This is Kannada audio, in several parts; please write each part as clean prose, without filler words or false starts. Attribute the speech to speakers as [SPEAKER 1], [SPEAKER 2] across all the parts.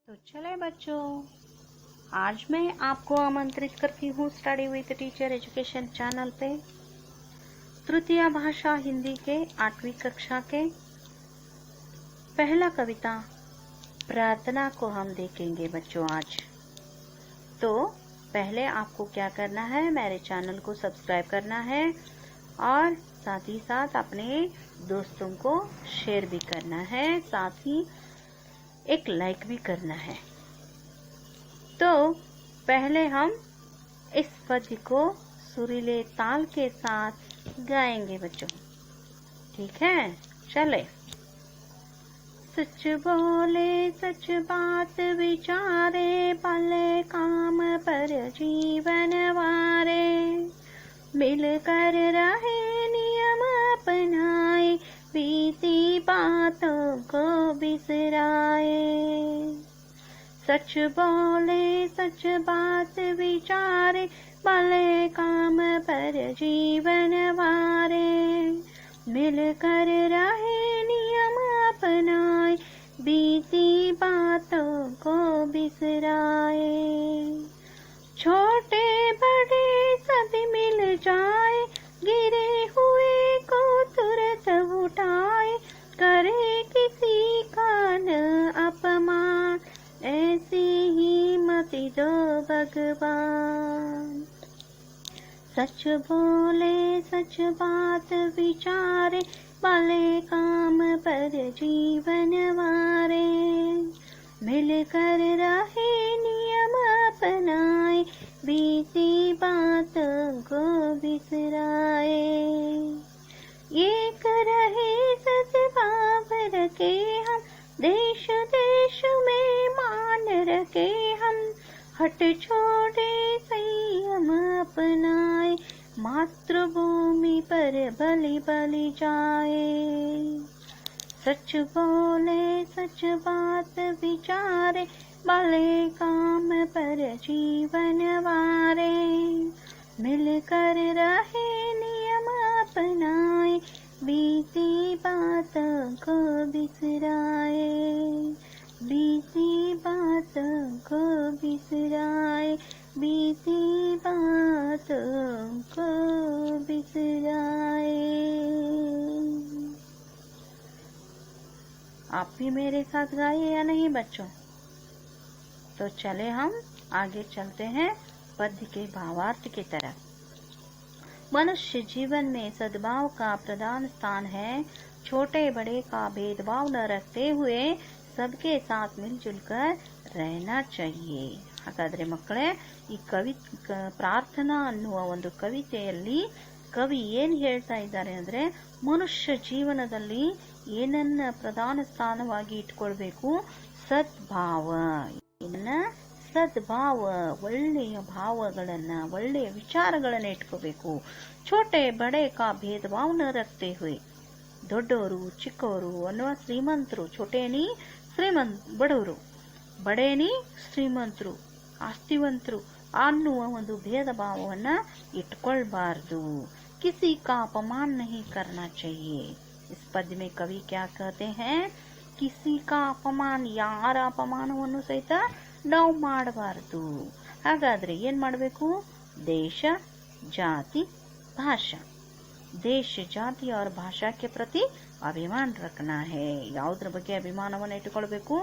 [SPEAKER 1] तो चले बच्चों, आज मैं आपको आमंत्रित करती हूँ study with teacher education channel पे तृतीय भाषा हिंदी के 8वीं कक्षा के पहला कविता प्रार्थना को हम देखेंगे बच्चों आज। तो पहले आपको क्या करना है, मेरे चैनल को सब्सक्राइब करना है और साथ ही साथ अपने दोस्तों को शेयर भी करना है, साथ ही एक लाइक भी करना है। तो पहले हम इस पद्य को सुरीले ताल के साथ गाएंगे बच्चों, ठीक है? चले। सच बोले सच बात विचारे, भले काम पर जीवन वारे, मिलकर रहे नियम अपनाए, बीती बातों को बिसराए। सच बोले सच बात विचारे, भले काम पर जीवन वारे, मिलकर रहे नियम अपनाए, बीती बातों को बिसराए। छोटे बड़े सभी मिल जाए, गिरे हुए को तुरंत उठाए, करे किसी का न अपमान, ऐसी ही मति दो भगवान। सच बोले सच बात विचारे, भले काम पर जीवन वारे, मिलकर रहे नियम अपनाए, बीती बातों को बिसराए। एक रहे सद्भाव रखे हम, देश देश में मान रखे हम, हट छोड़े संयम अपनाए, मातृभूमि पर बलि बलि जाए। सच बोले सच बात विचारे, भले काम पर जीवन वारे, मिलकर रहे नियम अपनाए, बीती बातों को बिसराए, बीती बातों को बिसराए, बीती बातों को बिसराए। आप भी मेरे साथ गाइए या नहीं बच्चों? तो चले हम आगे चलते हैं पद्य के भावार्थ की तरफ। मनुष्य जीवन में सद्भाव का प्रधान स्थान है। छोटे बड़े का भेदभाव न रखते हुए सबके साथ मिलजुल कर रहना चाहिए। ಹಾಗಾದ್ರೆ ಮಕ್ಕಳೇ, ಈ ಪ್ರಾರ್ಥನಾ ಅನ್ನುವ ಒಂದು ಕವಿತೆಯಲ್ಲಿ ಕವಿ ಏನ್ ಹೇಳ್ತಾ ಇದ್ದಾರೆ ಅಂದ್ರೆ, ಮನುಷ್ಯ ಜೀವನದಲ್ಲಿ ಏನನ್ನ ಪ್ರಧಾನ ಸ್ಥಾನವಾಗಿ ಇಟ್ಕೊಳ್ಬೇಕು? ಸದ್ಭಾವ. ಸದ್ಭಾವ, ಒಳ್ಳೆಯ ಭಾವಗಳನ್ನ, ಒಳ್ಳೆಯ ವಿಚಾರಗಳನ್ನ ಇಟ್ಕೋಬೇಕು. ಛೋಟೆ ಬಡೆ ಕಾ ಭೇದ ಭಾವ ನ ರಖತೆ ಹುಯೆ, ದೊಡ್ಡವರು ಚಿಕ್ಕವರು ಅನ್ನುವ ಶ್ರೀಮಂತರು, ಛೋಟೇನಿ ಬಡವರು, ಬಡೇನಿ ಶ್ರೀಮಂತರು, ಆಸ್ತಿವಂತರು ಅನ್ನುವ ಒಂದು ಭೇದ ಭಾವವನ್ನ ಇಟ್ಕೊಳ್ಬಾರ್ದು. किसी का अपमान नहीं करना चाहिए। इस पद्य में कवि क्या कहते हैं? किसी का अपमान, ಯಾರ ಅಪಮಾನವನ್ನು ಸಹಿತ ನಾವು ಮಾಡಬಾರದು. ಹಾಗಾದ್ರೆ ಏನ್ ಮಾಡಬೇಕು? ದೇಶ ಜಾತಿ ಭಾಷಾ, ದೇಶ ಜಾತಿ और ಭಾಷಾ के प्रति ಅಭಿಮಾನ रखना है. ಯಾವುದರ ಬಗ್ಗೆ ಅಭಿಮಾನವನ್ನು ಇಟ್ಟುಕೊಳ್ಬೇಕು?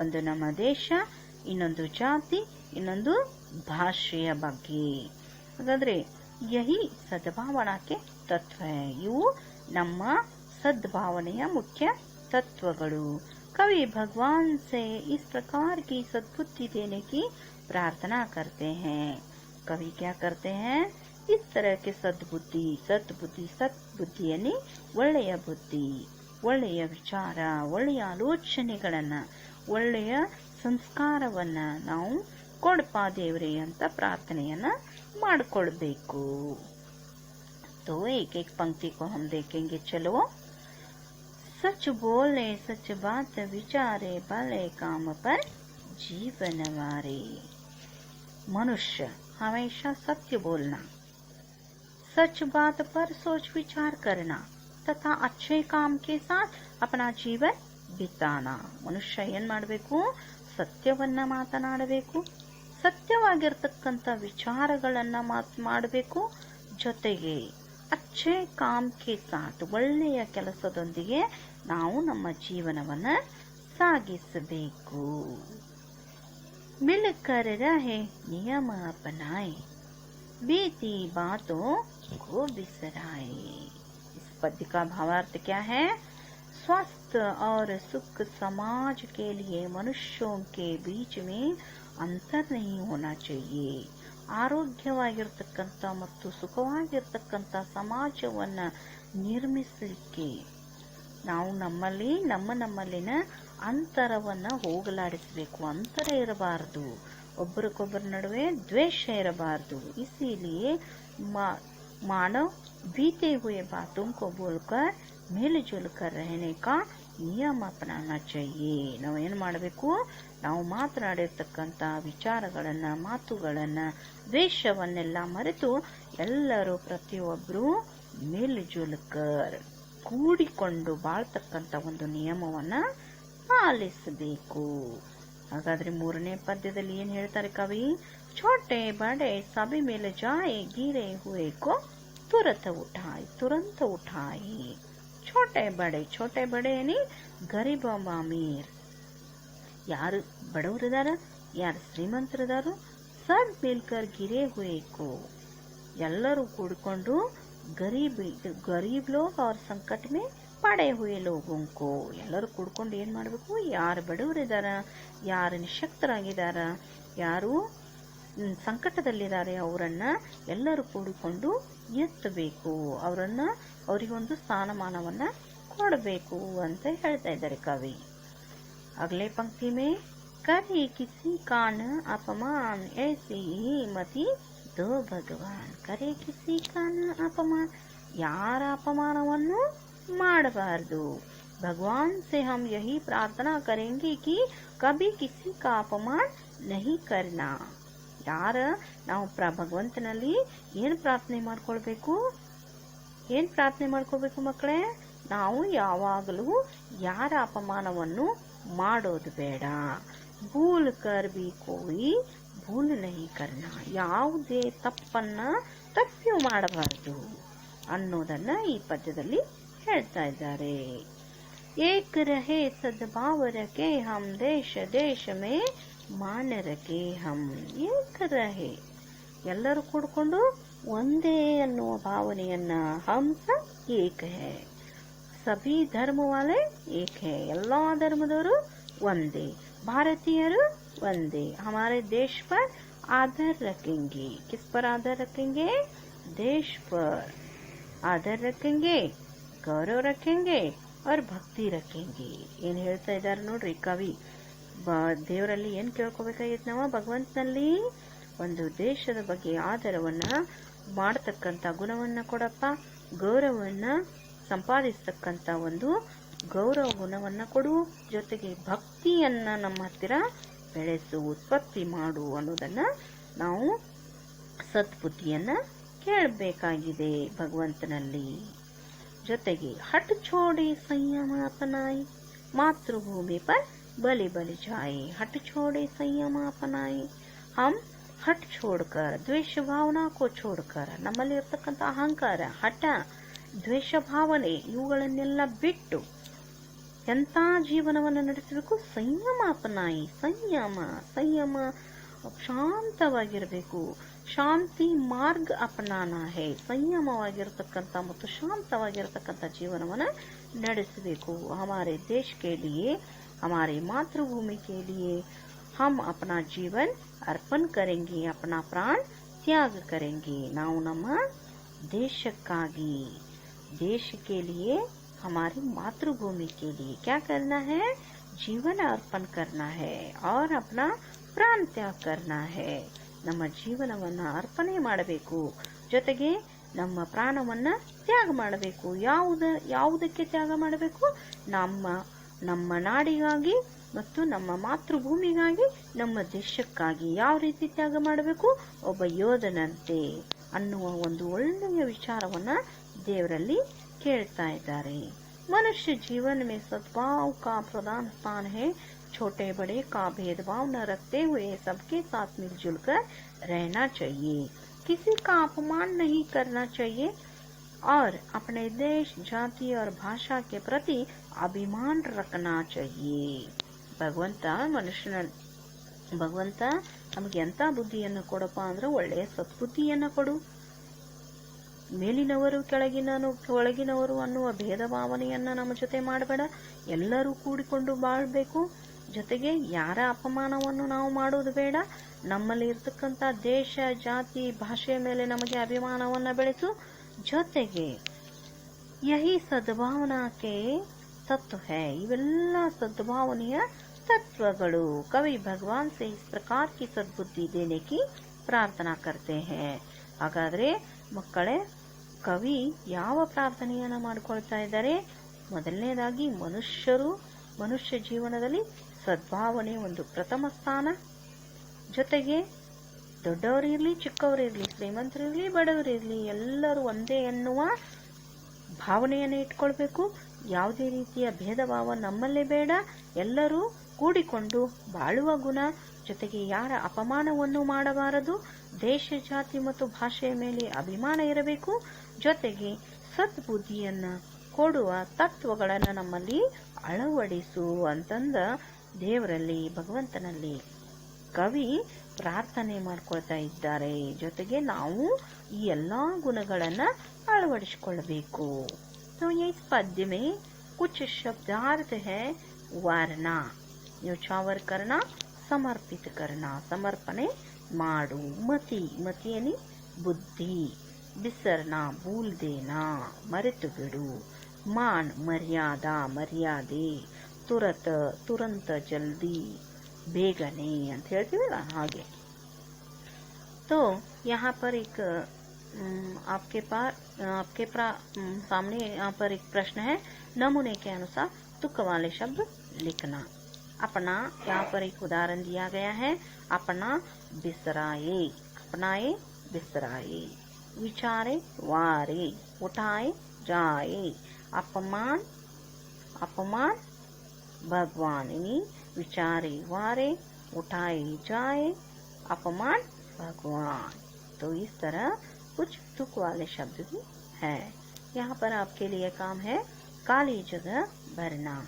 [SPEAKER 1] ಒಂದು ನಮ್ಮ ದೇಶ, ಇನ್ನೊಂದು ಜಾತಿ, ಇನ್ನೊಂದು ಭಾಷೆಯ ಬಗ್ಗೆ. ಹಾಗಾದ್ರೆ ಯಹಿ ಸದ್ಭಾವನಾ ಕೆ ತತ್ವ है. ಇವು ನಮ್ಮ सद्भावನೆಯ ಮುಖ್ಯ तत्वಗಳು. कवि भगवान से इस प्रकार की सद्बुद्धि देने की प्रार्थना करते हैं. कवि क्या करते हैं? इस तरह के ಸದ್ಬುದ್ಧಿ यानी ಒಳ್ಳೆಯ ಬುದ್ಧಿ, ಒಳ್ಳೆಯ ವಿಚಾರ, ಒಳ್ಳೆಯ ಆಲೋಚನೆಗಳನ್ನ, ಒಳ್ಳೆಯ ಸಂಸ್ಕಾರವನ್ನ ನಾವು ಕೊಡಪಾ ದೇವ್ರೆ ಅಂತ ಪ್ರಾರ್ಥನೆಯನ್ನ ಮಾಡಿಕೊಳ್ಬೇಕು. तो एक एक पंक्ति को हम देखेंगे. चलो. सच बोले सच बात विचारे, भले काम पर जीवन वारे. मनुष्य हमेशा सत्य बोलना, सच बात पर सोच विचार करना तथा अच्छे काम के साथ अपना जीवन ಬಿತ್ತಾನ. ಮನುಷ್ಯ ಏನ್ ಮಾಡಬೇಕು? ಸತ್ಯವನ್ನ ಮಾತನಾಡಬೇಕು, ಸತ್ಯವಾಗಿರ್ತಕ್ಕಂಥ ವಿಚಾರಗಳನ್ನ ಮಾಡಬೇಕು. ಜೊತೆಗೆ ಅಚ್ಚೆ ಕಾಮ್ ಕೆ ಸಾಥ್ ಒಳ್ಳೆಯ ಕೆಲಸದೊಂದಿಗೆ ನಾವು ನಮ್ಮ ಜೀವನವನ್ನ ಸಾಗಿಸಬೇಕು. मिलकर रहे नियम अपनाए, बीती बातों को बिसराए। इस पद्य का भावार्थ क्या है? स्वस्थ और सुख समाज के लिए मनुष्यों के बीच में अंतर नहीं होना चाहिए. ಆರೋಗ್ಯವಾಗಿರ್ತಕ್ಕಂಥ ಮತ್ತು ಸುಖವಾಗಿರ್ತಕ್ಕಂಥ ಸಮಾಜವನ್ನು ನಿರ್ಮಿಸಲಿಕ್ಕೆ ನಾವು ನಮ್ಮಲ್ಲಿನ ಅಂತರವನ್ನು ಹೋಗಲಾಡಿಸಬೇಕು. ಅಂತರ ಇರಬಾರದು, ಒಬ್ಬರಿಗೊಬ್ಬರ ನಡುವೆ ದ್ವೇಷ ಇರಬಾರದು. इसीलिए मानव बीते हुए बातों को बोलकर मिलजुल कर रहने का ನಿಯಮ ಅಪನಾನ चाहिए. ನಾವು ಏನು ಮಾಡಬೇಕು? ನಾವು ಮಾತನಾಡಿರ್ತಕ್ಕಂಥ ವಿಚಾರಗಳನ್ನು, ಮಾತುಗಳನ್ನು, ದ್ವೇಷವನ್ನೆಲ್ಲ ಮರೆತು ಎಲ್ಲರೂ ಪ್ರತಿಯೊಬ್ಬರು ಮಿಲ್ಜುಲ್ಕರ್ ಕೂಡಿಕೊಂಡು ಬಾಳ್ತಕ್ಕಂಥ ಒಂದು ನಿಯಮವನ್ನು ಪಾಲಿಸಬೇಕು. ಹಾಗಾದ್ರೆ ಮೂರನೇ ಪದ್ಯದಲ್ಲಿ ಏನು ಹೇಳ್ತಾರೆ ಕವಿ? ಛೋಟೆ ಬಡೆ ಸಭೆ ಮೇಲೆ ಜಾಯೆ ಗಿರೆ ಹುए को ತುರಂತ ಉಠಾಯಿ. ಛೋಟೆ ಬಡೆ ಏನಿ ಗರೀಬ ಅಮೀರ್, ಯಾರು ಬಡವರಿದಾರ, ಯಾರು ಶ್ರೀಮಂತರಿದಾರು, ಸಬ್ ಮಿಲ್ಕರ್ ಗಿರೆ ಹುए को, ಎಲ್ಲರೂ ಕೂಡಿಕೊಂಡು ಗರೀಬ್ ಲೋಗ್ और संकट में ಪಡೆ ಹುए लोगों को, ಎಲ್ಲರೂ ಕೂಡ್ಕೊಂಡು ಏನು ಮಾಡಬೇಕು? ಯಾರು ಬಡವರಿದಾರ, ಯಾರು ನಿಶಕ್ತರಾಗಿದಾರ, ಯಾರು ಸಂಕಟದಲ್ಲಿದ್ದಾರೆ ಅವರನ್ನ ಎಲ್ಲರೂ ಕೂಡಿಕೊಂಡು ಎತ್ತಬೇಕು, ಅವರಿಗೊಂದು ಸ್ಥಾನಮಾನವನ್ನ ಕೊಡಬೇಕು ಅಂತ ಹೇಳ್ತಾ ಇದ್ದಾರೆ ಕವಿ. अगले पंक्ति में करे किसी का न अपमान ऐसी ही मति दो भगवान. करे किसी का न अपमान, ಯಾರ ಅಪಮಾನವನ್ನು ಮಾಡಬಾರದು. भगवान से हम यही प्रार्थना करेंगे कि कभी किसी का अपमान नहीं करना. ನಾವು ಭಗವಂತನಲ್ಲಿ ಏನು ಪ್ರಾರ್ಥನೆ ಮಾಡ್ಕೊಳ್ಬೇಕು ಮಕ್ಕಳೇ? ನಾವು ಯಾವಾಗಲೂ ಯಾರ ಅಪಮಾನವನ್ನು ಮಾಡೋದು ಬೇಡ. ಭೂಲ್ ಕರ್ ಬಿ ಕೋಯಿ ಭೂಲ್ ನಹಿ ಕರ್ನ, ಯಾವುದೇ ತಪ್ಪನ್ನ ತಪ್ಪಿಯೂ ಮಾಡಬಾರದು ಅನ್ನೋದನ್ನ ಈ ಪದ್ಯದಲ್ಲಿ ಹೇಳ್ತಾ ಇದ್ದಾರೆ. ಏಕ ರಹೆ ಸದ್ಭಾವ ರಖೆ ಹಮ್ ದೇಶ ದೇಶ ಮೇ ಮಾನ ರಖೆ ಹಮ್. ಏಕ ರಹೆ, ಎಲ್ಲರೂ ಕೂಡ್ಕೊಂಡು ಒಂದೇ ಅನ್ನುವ ಭಾವನೆಯನ್ನ, ಹಂಸ ಏಕ ಹೇ, ಸಭಿ ಧರ್ಮ ವಾಲೆ ಏಕ ಹೇ, ಎಲ್ಲಾ ಧರ್ಮದವರು ಒಂದೇ, ಭಾರತೀಯರು ಒಂದೇ. हमारे देश पर आदर रखेंगे. किस पर आदर रखेंगे? देश पर आदर रखेंगे, गौरव रखेंगे और ಭಕ್ತಿ रखेंगे. ಏನ್ ಹೇಳ್ತಾ ಇದ್ದಾರೆ ನೋಡ್ರಿ ಕವಿ. ದೇವರಲ್ಲಿ ಏನ್ ಕೇಳ್ಕೋಬೇಕಾಗಿತ್ತು ನಾವು? ಭಗವಂತನಲ್ಲಿ ಒಂದು ದೇಶದ ಬಗ್ಗೆ ಆದರವನ್ನ ಮಾಡತಕ್ಕಂತ ಗುಣವನ್ನ ಕೊಡಪ್ಪ, ಗೌರವವನ್ನ ಸಂಪಾದಿಸ್ತಕ್ಕಂತ ಒಂದು ಗೌರವ ಗುಣವನ್ನ ಕೊಡು, ಜೊತೆಗೆ ಭಕ್ತಿಯನ್ನ ನಮ್ಮ ಹತ್ತಿರ ಬೆಳೆಸು, ಉತ್ಪತ್ತಿ ಮಾಡು ಅನ್ನೋದನ್ನ ನಾವು ಸದ್ಬುದ್ಧಿಯನ್ನ ಕೇಳಬೇಕಾಗಿದೆ ಭಗವಂತನಲ್ಲಿ. ಜೊತೆಗೆ ಹಠ ಛೋಡಿ ಸಂಯಮ ಅಪನಾಯಿ, ಮಾತೃಭೂಮಿ ಪರ್ ಬಲಿ ಬಲಿ ಜಾಯಿ. ಹಠ ಛೋಡಿ ಸಂಯಮ ಅಪನಾಯಿ, ಹಮ್ ಹಠ ಛೋಡ್ಕರ್ ದ್ವೇಷ ಭಾವನಾ ಕೋ ಛೋಡ್ಕರ್, ನಮ್ಮಲ್ಲಿ ಇರ್ತಕ್ಕಂಥ ಅಹಂಕಾರ, ಹಠ, ದ್ವೇಷ ಭಾವನೆ ಇವುಗಳನ್ನೆಲ್ಲ ಬಿಟ್ಟು ಎಂಥ ಜೀವನವನ್ನು ನಡೆಸಬೇಕು? ಸಂಯಮ ಅಪನಾಯಿ. ಸಂಯಮ ಶಾಂತವಾಗಿರಬೇಕು. ಶಾಂತಿ ಮಾರ್ಗ ಅಪನಾನ ಹೇ, ಸಂಯಮವಾಗಿರ್ತಕ್ಕಂಥ ಮತ್ತು ಶಾಂತವಾಗಿರ್ತಕ್ಕಂಥ ಜೀವನವನ್ನು ನಡೆಸಬೇಕು. ಹಮಾರೆ ದೇಶ ಕೆ ಲಿಯೆ, हमारे मातृभूमि के लिए हम अपना जीवन अर्पण करेंगे, अपना प्राण त्याग करेंगे. ನಾವು ನಮ್ಮ ದೇಶಕ್ಕಾಗಿ, देश के लिए, हमारी मातृभूमि के लिए क्या करना है? जीवन अर्पण करना है और अपना प्राण त्याग करना है. ನಮ್ಮ ಜೀವನವನ್ನ ಅರ್ಪಣೆ ಮಾಡಬೇಕು, ಜೊತೆಗೆ ನಮ್ಮ ಪ್ರಾಣವನ್ನ ತ್ಯಾಗ ಮಾಡಬೇಕು. ಯಾವುದಕ್ಕೆ ತ್ಯಾಗ ಮಾಡಬೇಕು? ನಮ್ಮ ನಾಡಿಗಾಗಿ ಮತ್ತು ನಮ್ಮ ಮಾತೃಭೂಮಿಗಾಗಿ, ನಮ್ಮ ದೇಶಕ್ಕಾಗಿ ಯಾವ ರೀತಿ ತ್ಯಾಗ ಮಾಡಬೇಕು? ಒಬ್ಬ ಯೋಧನಂತೆ ಅನ್ನುವ ಒಂದು ಒಳ್ಳೆಯ ವಿಚಾರವನ್ನ ದೇವರಲ್ಲಿ ಕೇಳ್ತಾ ಇದ್ದಾರೆ. ಮನುಷ್ಯ ಜೀವನ में सद्भाव का प्रधान स्थान है. छोटे बड़े का भेदभाव न रखते हुए सबके साथ मिलजुल कर रहना चाहिए। किसी का अपमान नहीं करना चाहिए और अपने देश, जाति और भाषा के प्रति अभिमान रखना चाहिए। ಭಗವಂತ ನಮಗೆ ಎಂತ ಬುದ್ಧಿಯನ್ನು ಕೊಡಪ್ಪ ಅಂದ್ರೆ ಒಳ್ಳೆಯ ಸದ್ಬುದ್ಧಿಯನ್ನು ಕೊಡು. ಮೇಲಿನವರು ಒಳಗಿನವರು ಅನ್ನುವ ಭೇದ ಭಾವನೆಯನ್ನ ನಮ್ಮ ಜೊತೆ ಮಾಡಬೇಡ. ಎಲ್ಲರೂ ಕೂಡಿಕೊಂಡು ಬಾಳ್ಬೇಕು. ಜೊತೆಗೆ ಯಾರ ಅಪಮಾನವನ್ನು ನಾವು ಮಾಡೋದು ಬೇಡ. ನಮ್ಮಲ್ಲಿ ಇರ್ತಕ್ಕಂಥ ದೇಶ, ಜಾತಿ, ಭಾಷೆಯ ಮೇಲೆ ನಮಗೆ ಅಭಿಮಾನವನ್ನ ಬೆಳೆಸು. ಜೊತೆಗೆ ಯಹಿ ಸದ್ಭಾವನಾಕ್ಕೆ ತತ್ವ ಹೈ, ಇವೆಲ್ಲ ಸದ್ಭಾವನೆಯ तत्वಗಳು. कवि भगवान से इस प्रकार की सद्बुद्धि देने की प्रार्थना करते हैं. ಹಾಗಾದ್ರೆ ಮಕ್ಕಳೇ, ಕವಿ ಯಾವ ಪ್ರಾರ್ಥನೆಯನ್ನ ಮಾಡಿಕೊಳ್ತಾ ಇದ್ದಾರೆ? ಮೊದಲನೇದಾಗಿ ಮನುಷ್ಯ ಜೀವನದಲ್ಲಿ ಸದ್ಭಾವನೆ ಒಂದು ಪ್ರಥಮ ಸ್ಥಾನ. ಜೊತೆಗೆ ದೊಡ್ಡವರಿರ್ಲಿ, ಚಿಕ್ಕವರಿರ್ಲಿ, ಶ್ರೀಮಂತರಿರ್ಲಿ, ಬಡವರಿರ್ಲಿ, ಎಲ್ಲರೂ ಒಂದೇ ಎನ್ನುವ ಭಾವನೆಯನ್ನು ಇಟ್ಕೊಳ್ಬೇಕು. ಯಾವುದೇ ರೀತಿಯ ಭೇದ ಭಾವ ನಮ್ಮಲ್ಲೇ ಬೇಡ. ಎಲ್ಲರೂ ಕೂಡಿಕೊಂಡು ಬಾಳುವ ಗುಣ. ಜೊತೆಗೆ ಯಾರ ಅಪಮಾನವನ್ನು ಮಾಡಬಾರದು. ದೇಶ, ಜಾತಿ ಮತ್ತು ಭಾಷೆಯ ಮೇಲೆ ಅಭಿಮಾನ ಇರಬೇಕು. ಜೊತೆಗೆ ಸದ್ಬುದ್ಧಿಯನ್ನ ಕೊಡುವ ತತ್ವಗಳನ್ನು ನಮ್ಮಲ್ಲಿ ಅಳವಡಿಸು ಅಂತಂದ ದೇವರಲ್ಲಿ, ಭಗವಂತನಲ್ಲಿ ಕವಿ ಪ್ರಾರ್ಥನೆ ಮಾಡ್ಕೊಳ್ತಾ ಇದ್ದಾರೆ. ಜೊತೆಗೆ ನಾವು ಈ ಎಲ್ಲಾ ಗುಣಗಳನ್ನ ಅಳವಡಿಸಿಕೊಳ್ಳಬೇಕು. तो ये इस पद्य में कुछ शब्दार्थ है. वर्णा, न्योछावर करना, समर्पित करना, समर्पणे माडु. मति, मतियनी बुद्धि. बिसरना, भूल देना, मरेतु बिडु. मान, मर्यादा, मर्यादे. तुरंत, जल्दी, ಬೇಗನೆ ಅಂತ ಹೇಳ್ತೀವಲ್ಲ ಹಾಗೆ. तो यहाँ पर एक आपके सामने यहाँ पर एक प्रश्न है. नमूने के अनुसार तुक वाले शब्द लिखना. अपना, यहाँ पर एक उदाहरण दिया गया है. अपना, बिसराए, अपनाए, बिसराए. विचारे, वारे, उठाए, जाए. अपमान, अपमान, भगवान. यानी विचारे वारे, उठाए जाए, अपमान भगवान. तो इस तरह कुछ तुक वाले शब्द भी है. यहाँ पर आपके लिए काम है काली जगह भरना.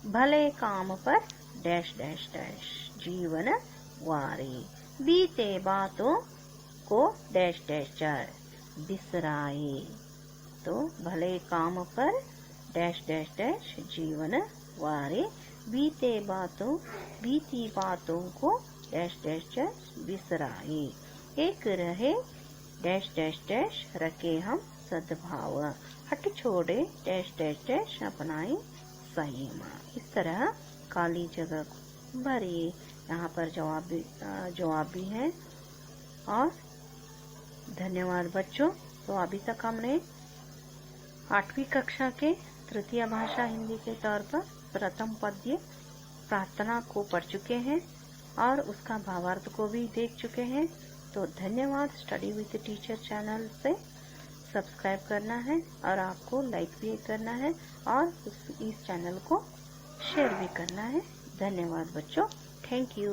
[SPEAKER 1] भले काम पर डैश डैश डैश जीवन वारे. बीते बातों को डैश डैश चर बिसराए. तो भले काम पर डैश डैश डैश जीवन वारे. बीती बातों को डैश डैश डैश बिसराए. एक रहे डैश डैश डैश रखे हम सद्भाव. हट छोड़े डैश डैश डैश अपनाए संयम. इस तरह काली जगह को भरिए. यहाँ पर जवाब भी है. और धन्यवाद बच्चों. तो अभी तक हमने 8वीं कक्षा के तृतीय भाषा हिंदी के तौर पर प्रथम पद्य प्रार्थना को पढ़ चुके हैं और उसका भावार्थ को भी देख चुके हैं. तो धन्यवाद. स्टडी विद टीचर चैनल से सब्सक्राइब करना है और आपको लाइक भी करना है और इस चैनल को शेयर भी करना है. धन्यवाद बच्चों. Thank you.